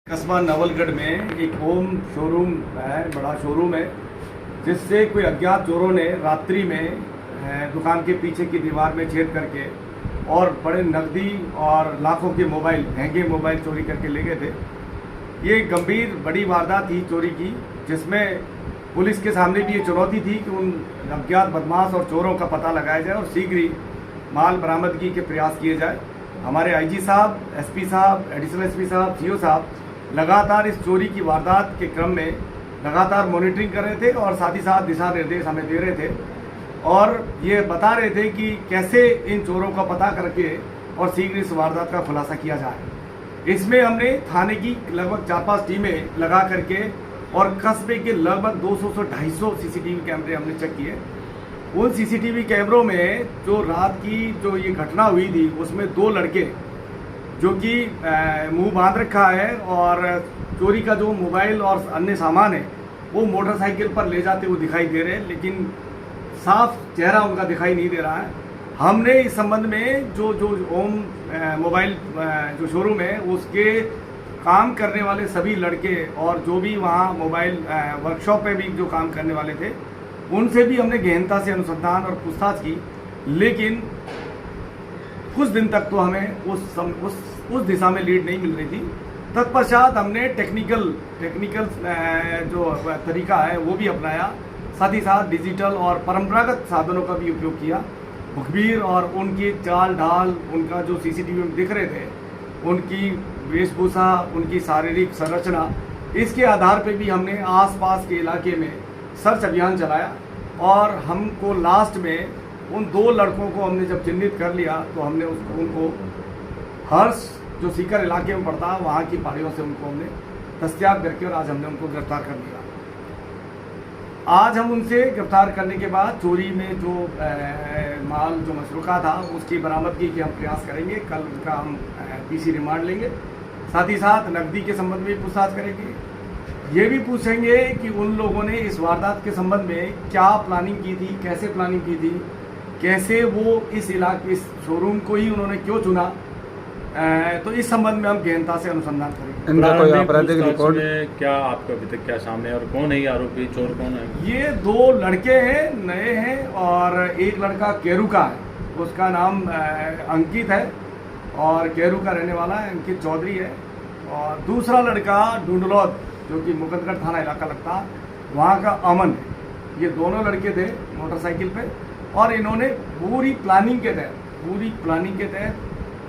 कस्बा नवलगढ़ में एक होम शोरूम है, बड़ा शोरूम है, जिससे कोई अज्ञात चोरों ने रात्रि में दुकान के पीछे की दीवार में छेद करके और बड़े नकदी और लाखों के मोबाइल, महंगे मोबाइल चोरी करके ले गए थे। ये गंभीर बड़ी वारदात थी चोरी की, जिसमें पुलिस के सामने भी ये चुनौती थी कि उन अज्ञात बदमाश और चोरों का पता लगाया जाए और शीघ्र ही माल बरामदगी के प्रयास किए जाए। हमारे आईजी साहब, एसपी साहब, एडिशनल एसपी साहब, सीओ साहब लगातार इस चोरी की वारदात के क्रम में लगातार मॉनिटरिंग कर रहे थे और साथ ही साथ दिशा निर्देश हमें दे रहे थे और ये बता रहे थे कि कैसे इन चोरों का पता करके और शीघ्र इस वारदात का खुलासा किया जाए। इसमें हमने थाने की लगभग 4-5 टीमें लगा करके और कस्बे के लगभग 200 से 250 सीसीटीवी कैमरे हमने चेक किए। उन सीसीटीवी कैमरों में जो रात की जो ये घटना हुई थी, उसमें 2 लड़के जो कि मुंह बांध रखा है और चोरी का जो मोबाइल और अन्य सामान है वो मोटरसाइकिल पर ले जाते हुए दिखाई दे रहे हैं, लेकिन साफ चेहरा उनका दिखाई नहीं दे रहा है। हमने इस संबंध में जो होम मोबाइल जो शोरूम है उसके काम करने वाले सभी लड़के और जो भी वहाँ मोबाइल वर्कशॉप में भी जो काम करने वाले थे उनसे भी हमने गहनता से अनुसंधान और पूछताछ की, लेकिन कुछ दिन तक तो हमें उस दिशा में लीड नहीं मिल रही थी। तत्पश्चात हमने टेक्निकल जो तरीका है वो भी अपनाया, साथ ही साथ डिजिटल और परंपरागत साधनों का भी उपयोग किया। मुखबिर और उनकी चाल ढाल, उनका जो सीसीटीवी में दिख रहे थे, उनकी वेशभूषा, उनकी शारीरिक संरचना, इसके आधार पर भी हमने आसपास के इलाके में सर्च अभियान चलाया और हमको लास्ट में उन 2 लड़कों को हमने जब चिन्हित कर लिया तो हमने उनको हर्ष जो सीकर इलाके में पड़ता है वहाँ की पहाड़ियों से उनको हमने दस्तयाब करके और आज हमने उनको गिरफ्तार कर लिया। आज हम उनसे गिरफ्तार करने के बाद चोरी में जो माल जो मशरूका था उसकी बरामदगी के हम प्रयास करेंगे। कल उनका हम पीसी रिमांड लेंगे, साथ ही साथ नकदी के संबंध में पूछताछ करेंगे। ये भी पूछेंगे कि उन लोगों ने इस वारदात के संबंध में क्या प्लानिंग की थी, कैसे प्लानिंग की थी, कैसे वो इस शोरूम को ही उन्होंने क्यों चुना। तो इस संबंध में हम गहनता से अनुसंधान करेंगे। इनका कोई आपराधिक रिकॉर्ड क्या आपका अभी तक क्या सामने है और कौन है ये आरोपी, चोर कौन है? ये 2 लड़के हैं, नए हैं, और एक लड़का केरू का है, उसका नाम अंकित है और केरू का रहने वाला है, अंकित चौधरी है। और दूसरा लड़का ढूंढलौद जो कि मुकंदगढ़ थाना इलाका लगता है, वहाँ का अमन है। ये दोनों लड़के थे मोटरसाइकिल पे और इन्होंने पूरी प्लानिंग के तहत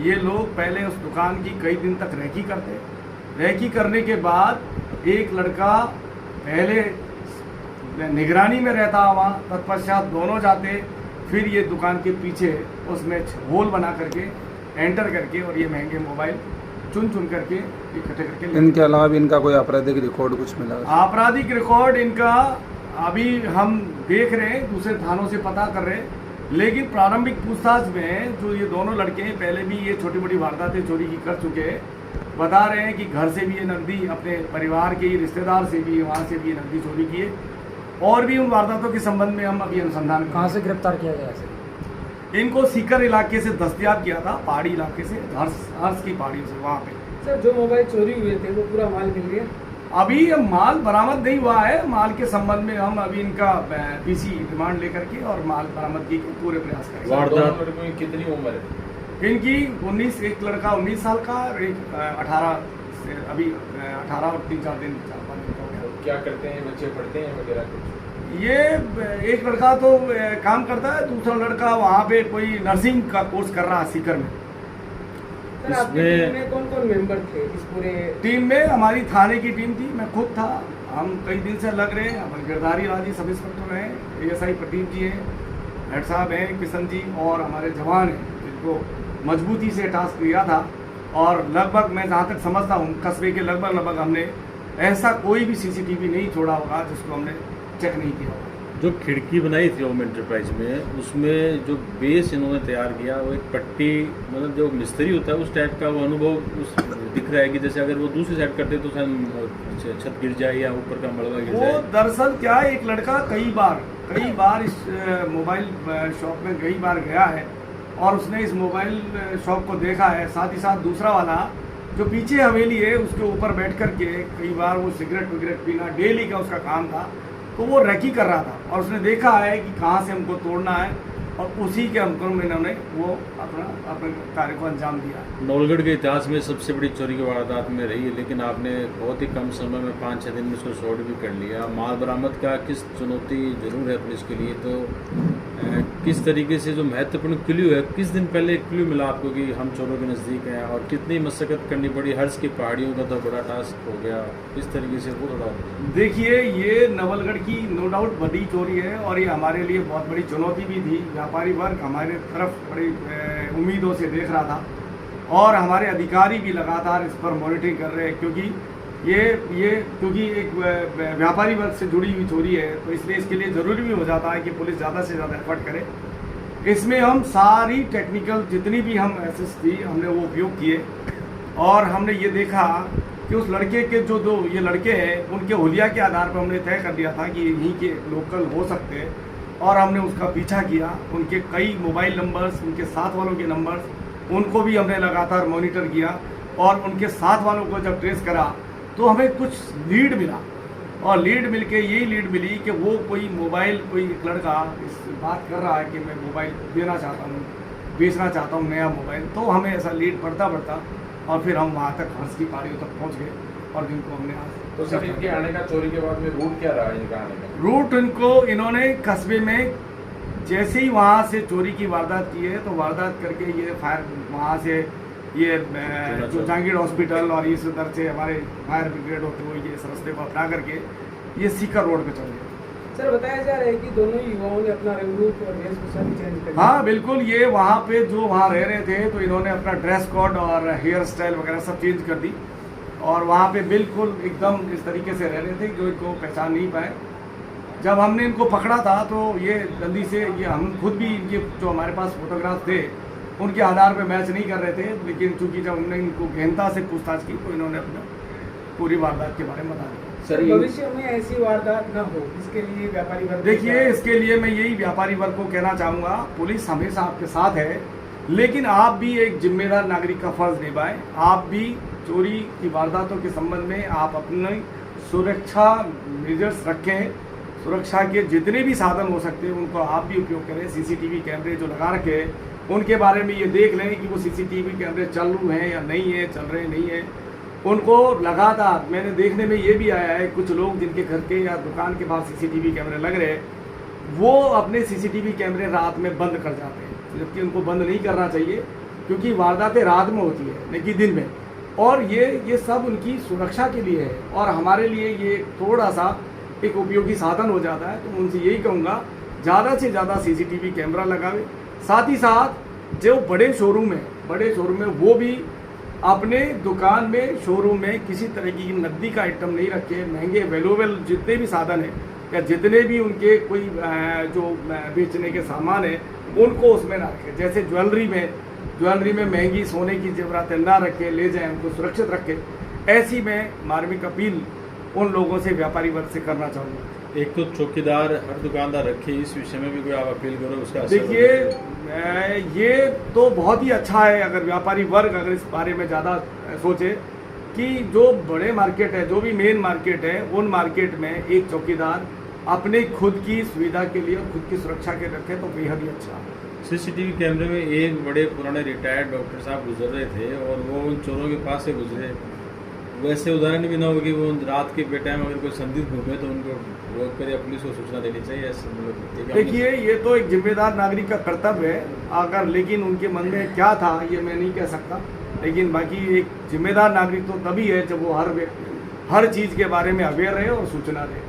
ये लोग पहले उस दुकान की कई दिन तक रेकी करने के बाद एक लड़का पहले निगरानी में रहता वहाँ, तत्पश्चात दोनों जाते, फिर ये दुकान के पीछे उसमें होल बना करके एंटर करके और ये महंगे मोबाइल चुन करके इकट्ठे करके। इनके अलावा भी इनका कोई आपराधिक रिकॉर्ड कुछ मिला? आपराधिक रिकॉर्ड इनका अभी हम देख रहे हैं, दूसरे थानों से पता कर रहे हैं, लेकिन प्रारंभिक पूछताछ में जो ये दोनों लड़के हैं पहले भी ये छोटी मोटी वारदातें चोरी की कर चुके हैं। बता रहे हैं कि घर से भी ये नकदी, अपने परिवार के रिश्तेदार से भी, वहाँ से भी ये नकदी चोरी की है और भी उन वारदातों के संबंध में हम अभी अनुसंधान। कहाँ से गिरफ्तार किया गया सर? इनको सीकर इलाके से दस्तयाब किया था, पहाड़ी इलाके से, हर्ष की पहाड़ी से। वहाँ पे सर जो मोबाइल चोरी हुए थे वो पूरा माल मिल गया? अभी ये माल बरामद नहीं हुआ है। माल के संबंध में हम अभी इनका पीसी रिमांड लेकर के और माल बरामदगी के पूरे प्रयास करेंगे। वारदात में कितनी उम्र है इनकी? 19, एक लड़का 19 साल का और एक 18 से, अभी 18 और 3-4 दिन 4-5 दिन हो गया। क्या करते हैं बच्चे, पढ़ते हैं वगैरह कुछ? ये एक लड़का तो काम करता है, दूसरा लड़का वहाँ पे कोई नर्सिंग का कोर्स कर रहा है सीकर में। सर आपकी टीम में कौन कौन मेंबर थे इस पूरे? टीम में हमारी थाने की टीम थी, मैं खुद था। हम कई दिन से लग रहे हैं, हमारे गिरधारी राजी सब इंस्पेक्टर हैं, ASI प्रदीप जी हैं, हेड साहब हैं किशन जी, और हमारे जवान हैं जिनको मजबूती से टास्क दिया था। और लगभग मैं जहाँ तक समझता हूँ कस्बे के लगभग हमने ऐसा कोई भी CCTV नहीं छोड़ा होगा जिसको हमने चेक नहीं किया होगा। जो खिड़की बनाई थी होम एंटरप्राइज में, उसमें जो बेस इन्होंने तैयार किया वो एक पट्टी, मतलब जो मिस्त्री होता है उस टाइप का वो अनुभव उस दिख रहा है कि जैसे अगर वो दूसरी साइड करते तो शायद छत गिर जाए या ऊपर का मलबा गिर जाए। वो दरअसल क्या है, एक लड़का कई बार इस मोबाइल शॉप में कई बार गया है और उसने इस मोबाइल शॉप को देखा है। साथ ही साथ दूसरा वाला जो पीछे हवेली है उसके ऊपर बैठ कर के कई बार वो सिगरेट विगरेट पीना डेली का उसका काम था। तो वो रेकी कर रहा था और उसने देखा है कि कहाँ से हमको तोड़ना है और उसी के अनुक्रम में इन्होंने वो अपने कार्य को अंजाम दिया। नौलगढ़ के इतिहास में सबसे बड़ी चोरी की वारदात में रही है, लेकिन आपने बहुत ही कम समय में 5-6 दिन में इसको शॉर्ट भी कर लिया। माल बरामद का किस चुनौती जरूर है पुलिस के लिए, तो किस तरीके से जो महत्वपूर्ण क्लू है, किस दिन पहले क्लू मिला आपको कि हम चोरों के नज़दीक हैं, और कितनी मशक्कत करनी पड़ी? हर्ष की पहाड़ियों का तो बड़ा टास्क हो गया, किस तरीके से वो थोड़ा देखिए, ये नवलगढ़ की नो डाउट बड़ी चोरी है और ये हमारे लिए बहुत बड़ी चुनौती भी थी। व्यापारी वर्ग हमारे तरफ बड़ी उम्मीदों से देख रहा था और हमारे अधिकारी भी लगातार इस पर मॉनिटरिंग कर रहे हैं, क्योंकि क्योंकि एक व्यापारी वर्ग से जुड़ी हुई चोरी है, तो इसलिए इसके लिए ज़रूरी भी हो जाता है कि पुलिस ज़्यादा से ज़्यादा एफर्ट करे। इसमें हम सारी टेक्निकल जितनी भी हम एसेस थी हमने वो उपयोग किए और हमने ये देखा कि उस लड़के के जो दो ये लड़के हैं उनके हुलिया के आधार पर हमने तय कर दिया था कि यहीं के लोकल हो सकते हैं और हमने उसका पीछा किया। उनके कई मोबाइल नंबर्स, उनके साथ वालों के नंबर्स, उनको भी हमने लगातार मॉनिटर किया और उनके साथ वालों को जब ट्रेस करा तो हमें कुछ लीड मिला और लीड मिलके यही लीड मिली कि वो कोई मोबाइल, कोई एक लड़का इस बात कर रहा है कि मैं मोबाइल देना चाहता हूँ, बेचना चाहता हूँ नया मोबाइल। तो हमें ऐसा लीड बढ़ता और फिर हम वहाँ तक हर्ष की पहाड़ियों तक पहुँच गए और जिनको हमने आज। तो सर इनके आने का चोरी के बाद में रूट क्या रहा इनका आने का? रूट इन्होंने कस्बे में जैसे ही वहाँ से चोरी की वारदात की है तो वारदात करके ये फायर वहाँ से ये जो जहांगीर हॉस्पिटल और इस उधर से हमारे फायर ब्रिगेड होते हुए ये इस रास्ते को अपना करके ये सीकर रोड पे चले गए। सर बताया जा रहा है कि दोनों युवाओं ने अपना रूप और वेशभूषा भी चेंज कर हाँ बिल्कुल, ये वहाँ पे जो वहाँ रह रहे थे तो इन्होंने अपना ड्रेस कोड और हेयर स्टाइल वगैरह सब चेंज कर दी और वहाँ पे बिल्कुल एकदम इस तरीके से रह रहे थे जो इनको पहचान नहीं पाए। जब हमने इनको पकड़ा था तो ये जल्दी से ये हम खुद भी ये जो हमारे पास फोटोग्राफ थे उनके आधार पे मैच नहीं कर रहे थे, लेकिन चूंकि जब हमने इनको गहनता से पूछताछ की तो इन्होंने अपना पूरी वारदात के बारे में बता दिया। सर भविष्य में ऐसी वारदात न हो इसके लिए व्यापारी वर्ग, देखिए इसके लिए मैं यही व्यापारी वर्ग को कहना चाहूँगा, पुलिस हमेशा आपके साथ है, लेकिन आप भी एक जिम्मेदार नागरिक का फर्ज निभाएं। आप भी चोरी की वारदातों के संबंध में आप अपनी सुरक्षा मेजर्स रखें, सुरक्षा के जितने भी साधन हो सकते हैं उनको आप भी उपयोग करें। सीसीटीवी कैमरे जो लगा रखे हैं उनके बारे में ये देख लें कि वो सीसीटीवी कैमरे चल रहे हैं या नहीं है, चल रहे नहीं है। उनको लगातार मैंने देखने में ये भी आया है कुछ लोग जिनके घर के या दुकान के पास सीसीटीवी कैमरे लग रहे हैं वो अपने सीसीटीवी कैमरे रात में बंद कर जाते हैं, जबकि उनको बंद नहीं करना चाहिए क्योंकि वारदातें रात में होती है न कि दिन में, और ये सब उनकी सुरक्षा के लिए है और हमारे लिए ये थोड़ा सा एक उपयोगी साधन हो जाता है। तो उनसे यही कहूँगा ज़्यादा से ज़्यादा सीसीटीवी कैमरा लगावे। साथ ही साथ जो बड़े शोरूम है वो भी अपने दुकान में, शोरूम में किसी तरह की नकदी का आइटम नहीं रखे। महंगे वैल्यूएबल जितने भी साधन हैं या जितने भी उनके कोई जो बेचने के सामान है उनको उसमें ना रखें। जैसे ज्वेलरी में महंगी सोने की जेवरातें ना रखें, ले जाएं, उनको सुरक्षित रखें। ऐसी मैं मार्मिक अपील उन लोगों से, व्यापारी वर्ग से करना चाहूँगा। एक तो चौकीदार हर दुकानदार रखे, इस विषय में भी कोई आप अपील करो उसका असर? देखिए ये तो बहुत ही अच्छा है अगर व्यापारी वर्ग अगर इस बारे में ज़्यादा सोचे कि जो बड़े मार्केट है, जो भी मेन मार्केट है, उन मार्केट में एक चौकीदार अपने खुद की सुविधा के लिए, खुद की सुरक्षा के रखे तो बेहद ही अच्छा है। सीसीटीवी कैमरे में एक बड़े पुराने रिटायर्ड डॉक्टर साहब गुजर रहे थे और वो उन चोरों के पास से गुजरे। वैसे उदाहरण भी ना हो कि वो रात के बेटाइम अगर कोई संदिग्ध घूमे तो उनको रोक कर या पुलिस को सूचना देनी चाहिए। देखिए ये तो एक जिम्मेदार नागरिक का कर्तव्य है अगर, लेकिन उनके मन में क्या था ये मैं नहीं कह सकता, लेकिन बाकी एक जिम्मेदार नागरिक तो तभी है जब वो हर चीज़ के बारे में अवेयर रहे और सूचना दे।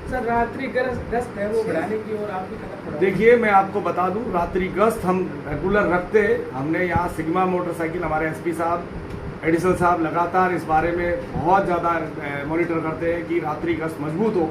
सर रात्रि गश्त है वो बढ़ाने की और आपकी कदम? देखिए मैं आपको बता दूं, रात्रि गश्त हम रेगुलर रखते हैं। हमने यहाँ सिग्मा मोटरसाइकिल, हमारे एसपी साहब, एडिशनल साहब लगातार इस बारे में बहुत ज़्यादा मॉनिटर करते हैं कि रात्रि गश्त मजबूत हो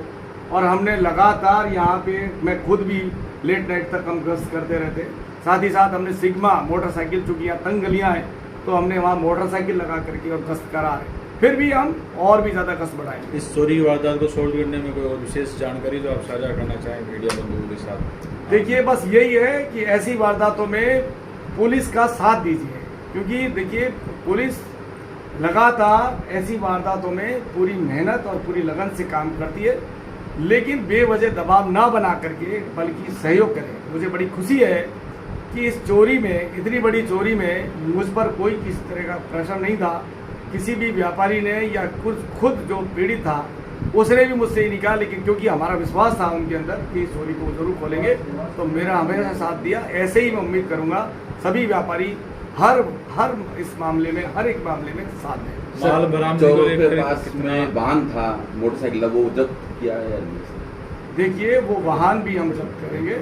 और हमने लगातार यहाँ पे, मैं खुद भी लेट नाइट तक हम गश्त करते रहते। साथ ही साथ हमने सिग्मा मोटरसाइकिल, चूँकि यहाँ तंग गलियाँ हैं तो हमने वहाँ मोटरसाइकिल लगा करके और गश्त करा रहे। फिर भी हम और भी ज़्यादा गश्त बढ़ाएंगे। इस चोरी की वारदात को सॉल्व करने में कोई और विशेष जानकारी जो आप साझा करना चाहें मीडिया बंधुओं के साथ? देखिए बस यही है कि ऐसी वारदातों में पुलिस का साथ दीजिए, क्योंकि देखिए पुलिस लगातार ऐसी वारदातों में पूरी मेहनत और पूरी लगन से काम करती है, लेकिन बेवजह दबाव ना बना करके बल्कि सहयोग करें। मुझे बड़ी खुशी है कि इस चोरी में, इतनी बड़ी चोरी में मुझ पर कोई किसी तरह का प्रेशर नहीं था। किसी भी व्यापारी ने या खुद जो पीड़ित था उसने भी मुझसे ही निकाला, लेकिन क्योंकि हमारा विश्वास था उनके अंदर कि इस चोरी को जरूर खोलेंगे, तो मेरा हमेशा साथ दिया। ऐसे ही मैं उम्मीद करूंगा सभी व्यापारी हर इस मामले में, हर एक मामले में साथ दें। माल बरामदी चोरों को के लेकर पास कितना- में वाहन था, मोटरसाइकिल, वो जब्त किया है या नहीं? देखिए, वो वाहन भी हम जब्त करेंगे,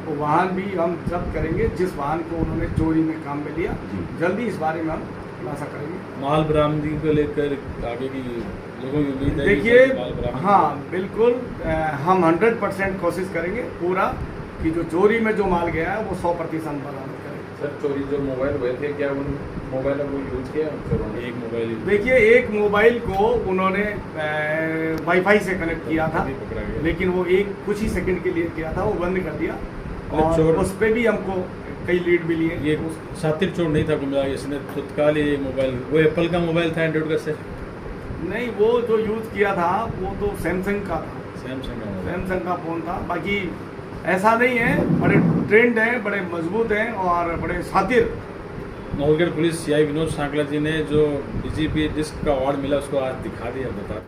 वो वाहन भी हम जब्त करेंगे जिस वाहन को उन्होंने चोरी में काम में लिया। जल्दी इस बारे में हम खुलासा करेंगे। माल बरामदी को लेकर आगे की लोगों की उम्मीद है कि देखिए, माल बरामदी- हाँ बिल्कुल, हम 100% कोशिश करेंगे पूरा कि जो चोरी में जो माल गया है वो 100% बरामद करेंगे। सर चोरी जो मोबाइल हुए थे, क्या उन मोबाइल को यूज किया उन चोरों ने? एक मोबाइल देखिए, एक मोबाइल को उन्होंने वाईफाई से कनेक्ट किया था, पकड़ा गया। लेकिन वो कुछ ही सेकंड के लिए किया था, वो बंद कर दिया। अरे और चोर- उस पर भी हमको कई लीड मिली है। ये सातिर चोर नहीं था कुल मिला के, इसने तत्काल ये मोबाइल, वो एप्पल का मोबाइल था, एंड्रॉइड का से नहीं, वो जो यूज किया था वो तो सैमसंग का था, सैमसंग का मोबाइल। सैमसंग का फोन था। बाकी ऐसा नहीं है, बड़े ट्रेंड हैं, बड़े मजबूत हैं और बड़े शातिर। नौगढ़ पुलिस सीआई विनोद सांकला जी ने जो डीजीपी डिस्क का अवार्ड मिला उसको आज दिखा दिया, बता